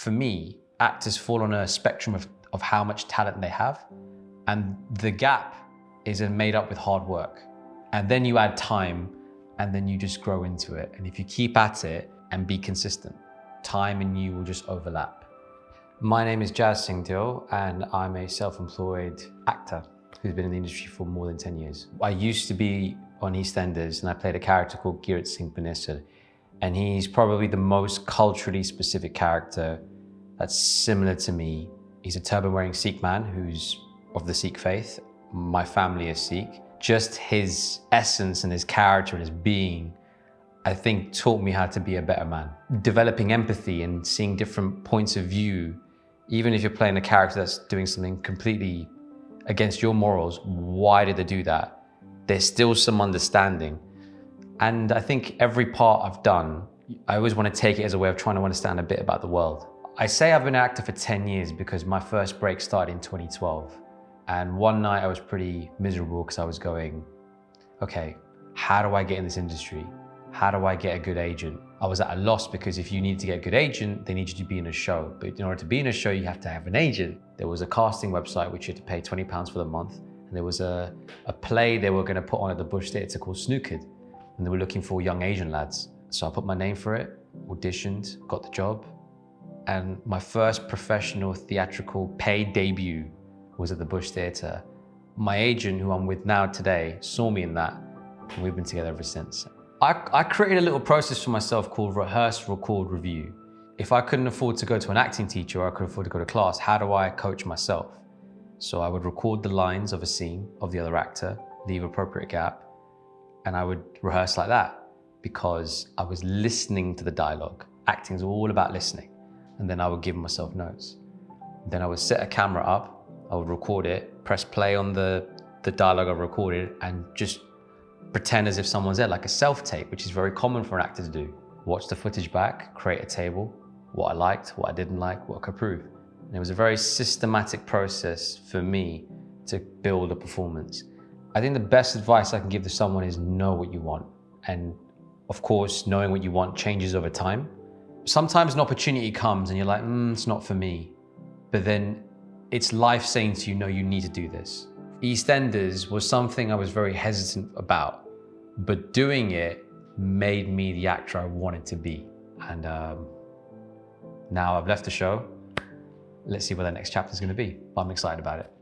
For me, actors fall on a spectrum of how much talent they have, and the gap is made up with hard work. And then you add time, and then you just grow into it. And if you keep at it and be consistent, time and you will just overlap. My name is Jaz Singh Deol, and I'm a self-employed actor who's been in the industry for more than 10 years. I used to be on EastEnders, and I played a character called Jaz Singh Deol, and he's probably the most culturally specific character that's similar to me. He's a turban-wearing Sikh man who's of the Sikh faith. My family is Sikh. Just his essence and his character and his being, I think, taught me how to be a better man. Developing empathy and seeing different points of view, even if you're playing a character that's doing something completely against your morals, why did they do that? There's still some understanding. And I think every part I've done, I always want to take it as a way of trying to understand a bit about the world. I say I've been an actor for 10 years because my first break started in 2012. And one night I was pretty miserable because I was going, okay, how do I get in this industry? How do I get a good agent? I was at a loss because if you need to get a good agent, they need you to be in a show. But in order to be in a show, you have to have an agent. There was a casting website which you had to pay £20 for the month. And there was a play they were going to put on at the Bush Theatre called Snooked. And they were looking for young Asian lads. So I put my name for it, auditioned, got the job. And my first professional theatrical paid debut was at the Bush Theatre. My agent, who I'm with now today, saw me in that, and we've been together ever since. I created a little process for myself called rehearse, record, review. If I couldn't afford to go to an acting teacher or I could afford to go to class, how do I coach myself? So I would record the lines of a scene of the other actor, leave appropriate gap, and I would rehearse like that because I was listening to the dialogue. Acting is all about listening. And then I would give myself notes. Then I would set a camera up, I would record it, press play on the dialogue I've recorded, and just pretend as if someone's there, like a self-tape, which is very common for an actor to do. Watch the footage back, create a table, what I liked, what I didn't like, what I could improve. And it was a very systematic process for me to build a performance. I think the best advice I can give to someone is know what you want. And of course, knowing what you want changes over time. Sometimes an opportunity comes and you're like, it's not for me. But then it's life saying to you, no, you need to do this. EastEnders was something I was very hesitant about, but doing it made me the actor I wanted to be. And now I've left the show. Let's see what the next chapter is going to be. But I'm excited about it.